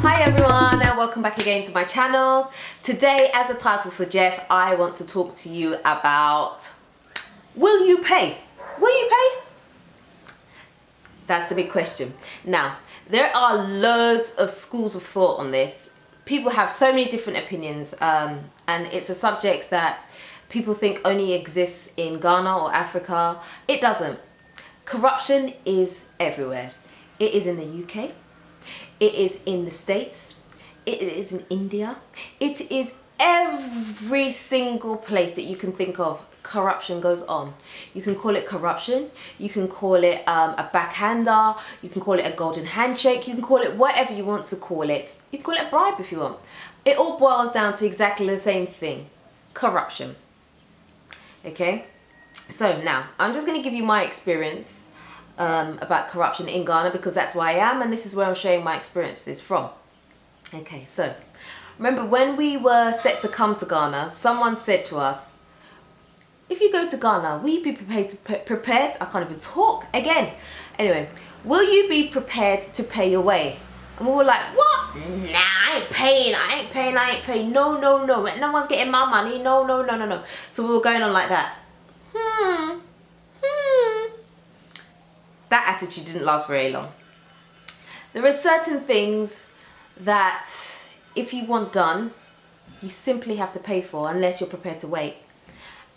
Hi everyone, and welcome back again to my channel. Today, as the title suggests, I want to talk to you about, will you pay? Will you pay? That's the big question. Now, there are loads of schools of thought on this. People have so many different opinions, and it's a subject that people think only exists in Ghana or Africa. It doesn't. Corruption is everywhere. It is in the UK. It is in the States. It is in India. It is every single place that you can think of. Corruption goes on. You can call it corruption. You can call it a backhander. You can call it a golden handshake. You can call it whatever you want to call it. You can call it a bribe if you want. It all boils down to exactly the same thing. Corruption. Okay? So now, I'm just going to give you my experience about corruption in Ghana, because that's where I am and this is where I'm sharing my experiences from. Okay, so remember when we were set to come to Ghana, someone said to us, if you go to Ghana, will you be prepared? I can't even talk again. Anyway, will you be prepared to pay your way? And we were like, what? Nah, I ain't paying. No, no one's getting my money. No. So we were going on like that. That attitude didn't last very long. There are certain things that if you want done, you simply have to pay for unless you're prepared to wait.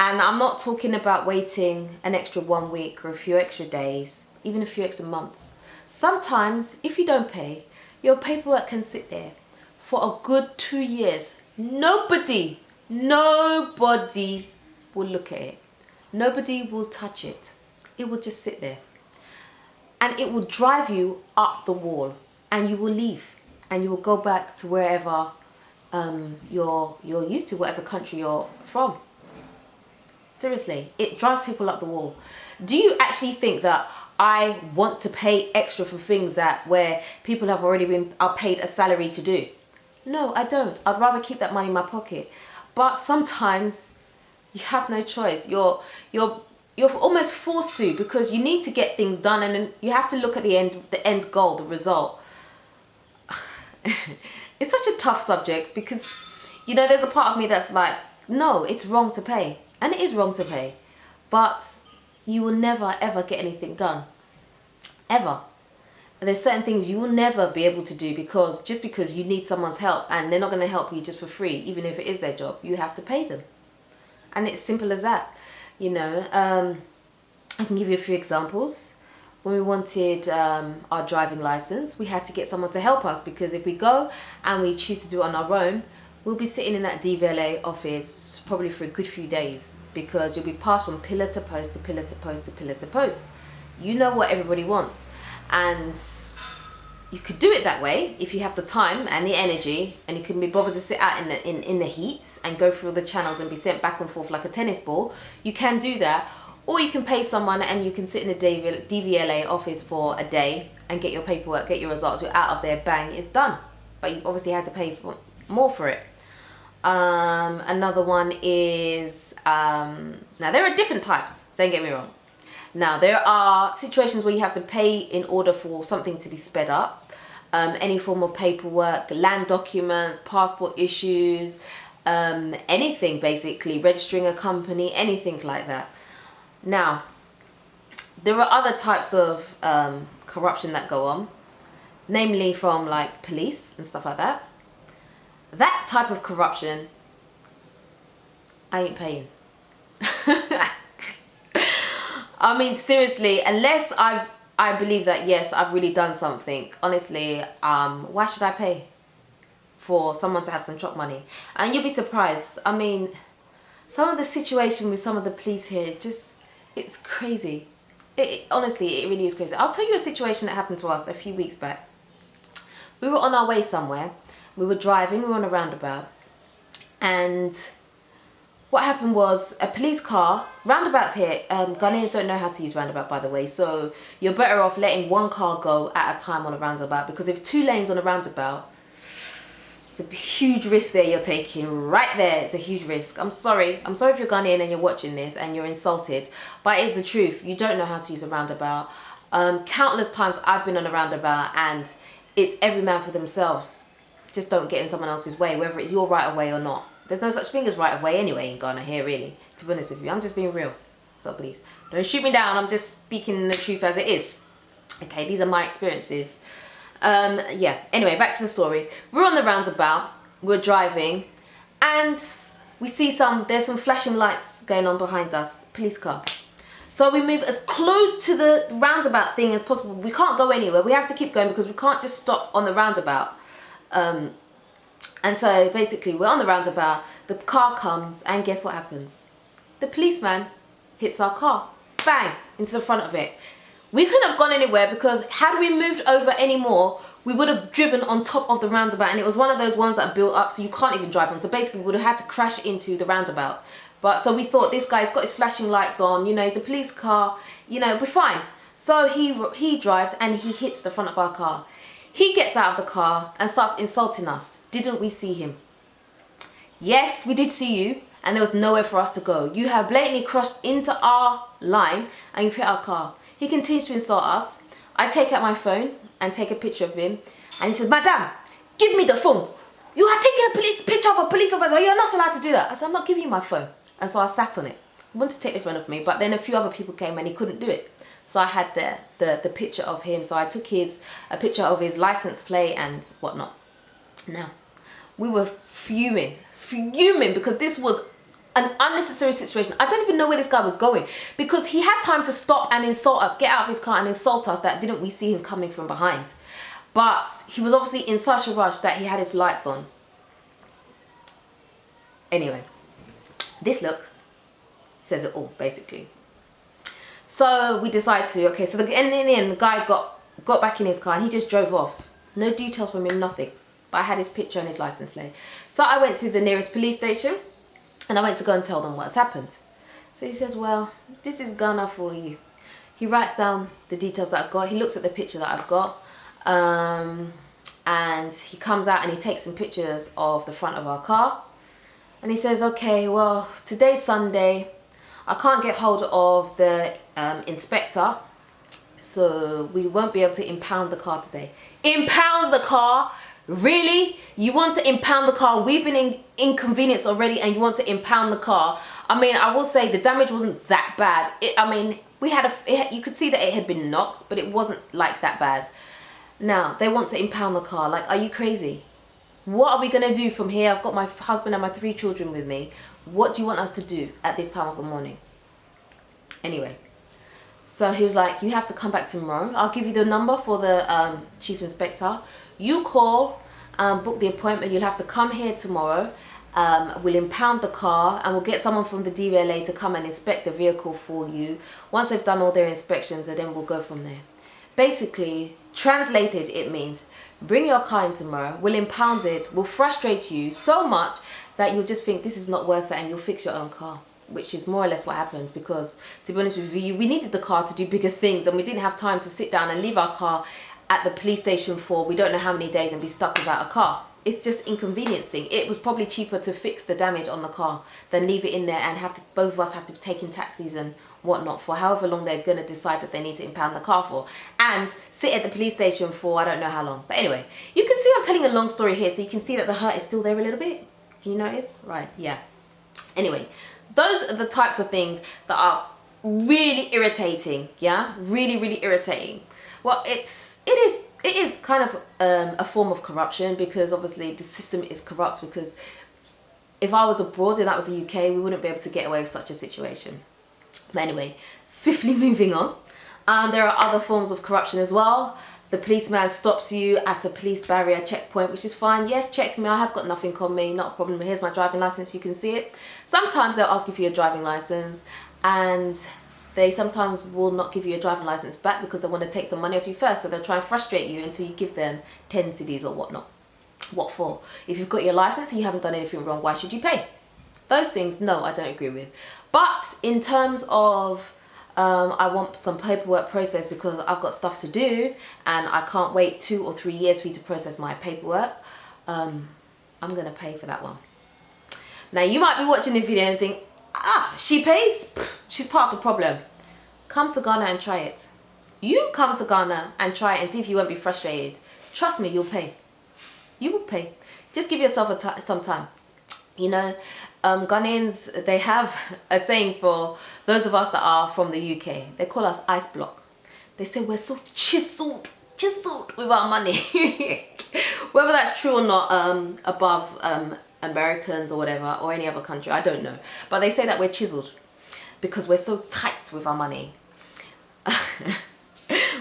And I'm not talking about waiting an extra 1 week or a few extra days, even a few extra months. Sometimes, if you don't pay, your paperwork can sit there for a good 2 years. Nobody will look at it. Nobody will touch it. It will just sit there. And it will drive you up the wall, and you will leave, and you will go back to wherever you're used to, whatever country you're from. Seriously, it drives people up the wall. Do you actually think that I want to pay extra for things where people have already are paid a salary to do? No, I don't. I'd rather keep that money in my pocket. But sometimes you have no choice. You're almost forced to, because you need to get things done, and then you have to look at the end goal, the result. It's such a tough subject because, you know, there's a part of me that's like, no, it's wrong to pay. And it is wrong to pay. But you will never, ever get anything done. Ever. And there's certain things you will never be able to do because you need someone's help, and they're not going to help you just for free, even if it is their job. You have to pay them. And it's simple as that. You know, I can give you a few examples. When we wanted our driving license, we had to get someone to help us, because if we go and we choose to do it on our own, we'll be sitting in that DVLA office probably for a good few days, because you'll be passed from pillar to post to pillar to post to pillar to post. You know what everybody wants, and you could do it that way if you have the time and the energy, and you can be bothered to sit out in the heat and go through all the channels and be sent back and forth like a tennis ball. You can do that, or you can pay someone and you can sit in a DVLA office for a day and get your paperwork, get your results. You're out of there, bang, it's done. But you've obviously had to pay more for it. Another one is now there are different types. Don't get me wrong. Now, there are situations where you have to pay in order for something to be sped up. Any form of paperwork, land documents, passport issues, anything basically, registering a company, anything like that. Now, there are other types of corruption that go on, namely from like police and stuff like that. That type of corruption, I ain't paying. I mean, seriously, unless I believe that, yes, I've really done something, honestly, why should I pay for someone to have some chop money? And you'll be surprised. I mean, some of the situation with some of the police here, it's crazy. Honestly, it really is crazy. I'll tell you a situation that happened to us a few weeks back. We were on our way somewhere. We were driving, we were on a roundabout, and what happened was a police car, roundabouts here, Ghanaians don't know how to use roundabout, by the way, so you're better off letting one car go at a time on a roundabout, because if 2 lanes on a roundabout, it's a huge risk there you're taking right there. It's a huge risk. I'm sorry if you're Ghanaian and you're watching this and you're insulted, but it is the truth. You don't know how to use a roundabout. Countless times I've been on a roundabout and it's every man for themselves. Just don't get in someone else's way, whether it's your right of way or not. There's no such thing as right of way anyway in Ghana here, really, to be honest with you. I'm just being real. So please, don't shoot me down. I'm just speaking the truth as it is. Okay, these are my experiences. Yeah, anyway, back to the story. We're on the roundabout, we're driving, and we see there's some flashing lights going on behind us, police car. So we move as close to the roundabout thing as possible. We can't go anywhere, we have to keep going because we can't just stop on the roundabout. And so basically we're on the roundabout, the car comes, and guess what happens? The policeman hits our car, bang, into the front of it. We couldn't have gone anywhere because had we moved over any more, we would have driven on top of the roundabout, and it was one of those ones that are built up so you can't even drive on. So basically we would have had to crash into the roundabout. But so we thought, this guy's got his flashing lights on, you know, he's a police car, you know, we're fine. So he drives and he hits the front of our car. He gets out of the car and starts insulting us. Didn't we see him? Yes, we did see you, and there was nowhere for us to go. You have blatantly crossed into our line and you've hit our car. He continues to insult us. I take out my phone and take a picture of him, and he says, "Madam, give me the phone. You are taking a picture of a police officer. You're not allowed to do that." I said, "I'm not giving you my phone." And so I sat on it. He wanted to take the phone off me, but then a few other people came and he couldn't do it. So I had the picture of him. So I took a picture of his license plate and whatnot. Now, we were fuming because this was an unnecessary situation. I don't even know where this guy was going, because he had time to stop and insult us, get out of his car and insult us, that didn't we see him coming from behind. But he was obviously in such a rush that he had his lights on. Anyway, this look says it all, basically. So we decided to, okay, so in the end, the guy got back in his car and he just drove off. No details from him, nothing. But I had his picture and his license plate. So I went to the nearest police station and I went to go and tell them what's happened. So he says, "Well, this is Ghana for you." He writes down the details that I've got. He looks at the picture that I've got. And he comes out and he takes some pictures of the front of our car. And he says, "Okay, well, today's Sunday. I can't get hold of the inspector, so we won't be able to impound the car today." Impound the car? Really? You want to impound the car? We've been inconvenienced already and you want to impound the car? I mean, I will say the damage wasn't that bad. I mean, you could see that it had been knocked, but it wasn't like that bad. Now, they want to impound the car. Like, are you crazy? What are we going to do from here? I've got my husband and my 3 children with me. What do you want us to do at this time of the morning? Anyway, so he was like, "You have to come back tomorrow. I'll give you the number for the chief inspector. You call, book the appointment. You'll have to come here tomorrow. We'll impound the car and we'll get someone from the DVLA to come and inspect the vehicle for you. Once they've done all their inspections, and then we'll go from there." Basically, translated, it means bring your car in tomorrow, we'll impound it, we'll frustrate you so much that you'll just think this is not worth it and you'll fix your own car. Which is more or less what happened, because to be honest with you, we needed the car to do bigger things and we didn't have time to sit down and leave our car at the police station for we don't know how many days and be stuck without a car. It's just inconveniencing. It was probably cheaper to fix the damage on the car than leave it in there and both of us have to take in taxis and whatnot for however long they're going to decide that they need to impound the car for, and sit at the police station for I don't know how long. But anyway, you can see I'm telling a long story here, so you can see that the hurt is still there a little bit. Can you notice? Right, yeah. Anyway, those are the types of things that are really irritating, yeah? Really, really irritating. Well, it is kind of a form of corruption, because obviously the system is corrupt, because if I was abroad and that was the UK, we wouldn't be able to get away with such a situation. But anyway, swiftly moving on. There are other forms of corruption as well. The policeman stops you at a police barrier checkpoint, which is fine. Yes, check me. I have got nothing on me. Not a problem. Here's my driving license. You can see it. Sometimes they'll ask you for your driving license, and they sometimes will not give you your driving license back because they want to take some money off you first. So they'll try and frustrate you until you give them 10 cedis or whatnot. What for? If you've got your license and you haven't done anything wrong, why should you pay? Those things, no, I don't agree with. But in terms of I want some paperwork processed because I've got stuff to do and I can't wait 2 or 3 years for you to process my paperwork, I'm going to pay for that one. Now, you might be watching this video and think, she pays? Pfft, she's part of the problem. Come to Ghana and try it. You come to Ghana and try it and see if you won't be frustrated. Trust me, you'll pay. You will pay. Just give yourself some time. You know, Ghanaians, they have a saying for those of us that are from the UK. They call us ice block. They say we're so chiseled with our money. Whether that's true or not, above Americans or whatever, or any other country, I don't know. But they say that we're chiseled because we're so tight with our money.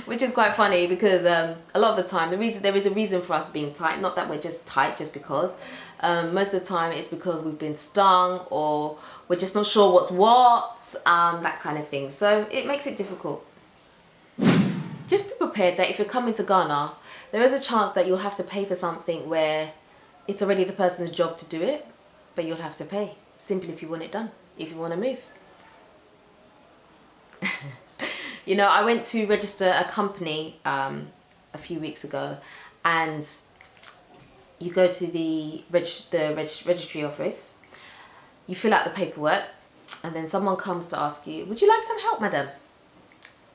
Which is quite funny because a lot of the time there is a reason for us being tight. Not that we're just tight just because. Most of the time it's because we've been stung or we're just not sure what's what, that kind of thing. So it makes it difficult. Just be prepared that if you're coming to Ghana, there is a chance that you'll have to pay for something where it's already the person's job to do it, but you'll have to pay simply if you want it done, if you want to move. You know, I went to register a company a few weeks ago, and you go to the registry office, you fill out the paperwork, and then someone comes to ask you, would you like some help, madam?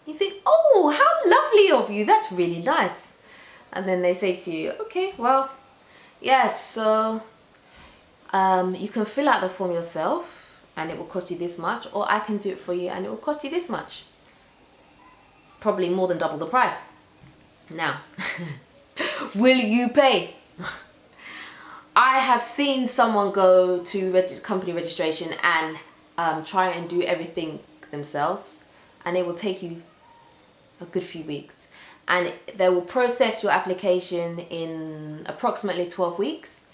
You think, oh, how lovely of you, that's really nice. And then they say to you, okay, well, yes, so you can fill out the form yourself and it will cost you this much, or I can do it for you and it will cost you this much. Probably more than double the price. Now, will you pay? I have seen someone go to company registration and try and do everything themselves, and it will take you a good few weeks, and they will process your application in approximately 12 weeks.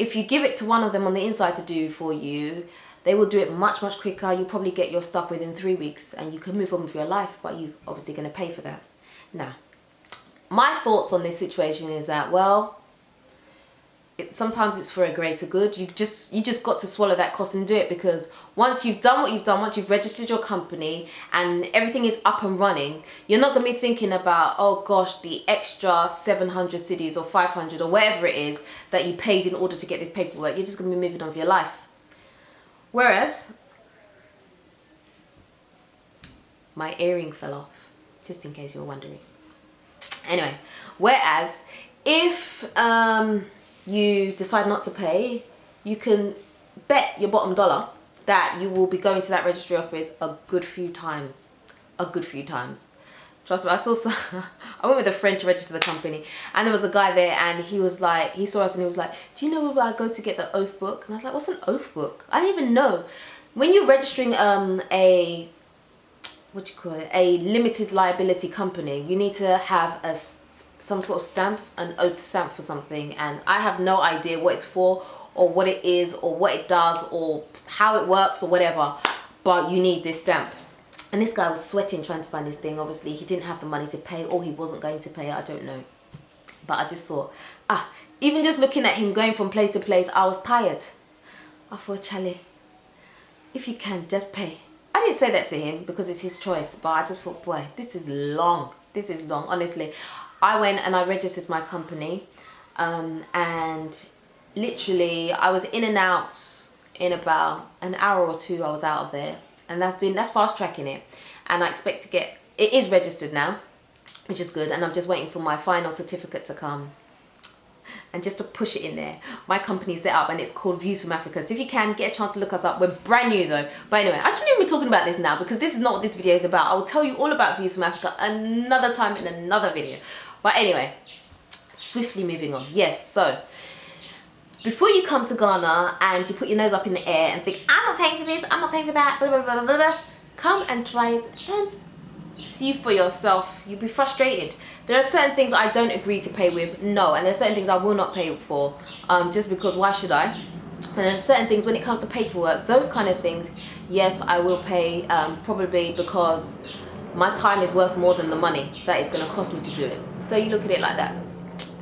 If you give it to one of them on the inside to do for you, they will do it much quicker. You'll probably get your stuff within 3 weeks and you can move on with your life, but you're obviously going to pay for that. Now, my thoughts on this situation is that, well, sometimes it's for a greater good. You just got to swallow that cost and do it, because once you've done what you've done, once you've registered your company and everything is up and running, you're not going to be thinking about, oh gosh, the extra 700 cedis or 500 or whatever it is that you paid in order to get this paperwork. You're just going to be moving on with your life. Whereas, my earring fell off, just in case you were wondering. Anyway, whereas if you decide not to pay, you can bet your bottom dollar that you will be going to that registry office a good few times. Trust me, I went with a friend to register the company, and there was a guy there, and he was like, he saw us and he was like, do you know where I go to get the oath book? And I was like, what's an oath book? I didn't even know. When you're registering a limited liability company, you need to have some sort of stamp, an oath stamp for something, and I have no idea what it's for or what it is or what it does or how it works or whatever, but you need this stamp. And this guy was sweating trying to find this thing. Obviously he didn't have the money to pay, or he wasn't going to pay, I don't know. But I just thought, even just looking at him going from place to place, I was tired. I thought, Charlie, if you can, just pay. I didn't say that to him because it's his choice, but I just thought, boy, this is long, honestly. I went and I registered my company, and literally I was in and out in about an hour or two. I was out of there, and that's fast tracking it, and I expect to get it is registered now, which is good, and I'm just waiting for my final certificate to come. And just to push it in there, my company's set up and it's called Views from Africa. So if you can, get a chance to look us up. We're brand new though. But anyway, I shouldn't even be talking about this now because this is not what this video is about. I will tell you all about Views from Africa another time in another video. But anyway, swiftly moving on. Yes, so before you come to Ghana and you put your nose up in the air and think, I'm not paying for this, I'm not paying for that, blah, blah, blah, blah, blah, come and try it and see for yourself. You'll be frustrated. There are certain things I don't agree to pay with, no, and there are certain things I will not pay for, just because why should I? And then certain things when it comes to paperwork, those kind of things, yes, I will pay, probably because my time is worth more than the money that it's going to cost me to do it. So you look at it like that.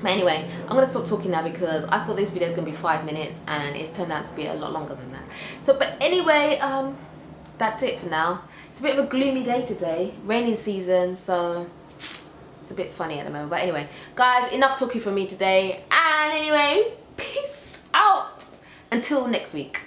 But anyway, I'm going to stop talking now because I thought this video is going to be 5 minutes and it's turned out to be a lot longer than that. So, but anyway, that's it for now. It's a bit of a gloomy day today, raining season, so it's a bit funny at the moment. But anyway, guys, enough talking from me today. And anyway, peace out until next week.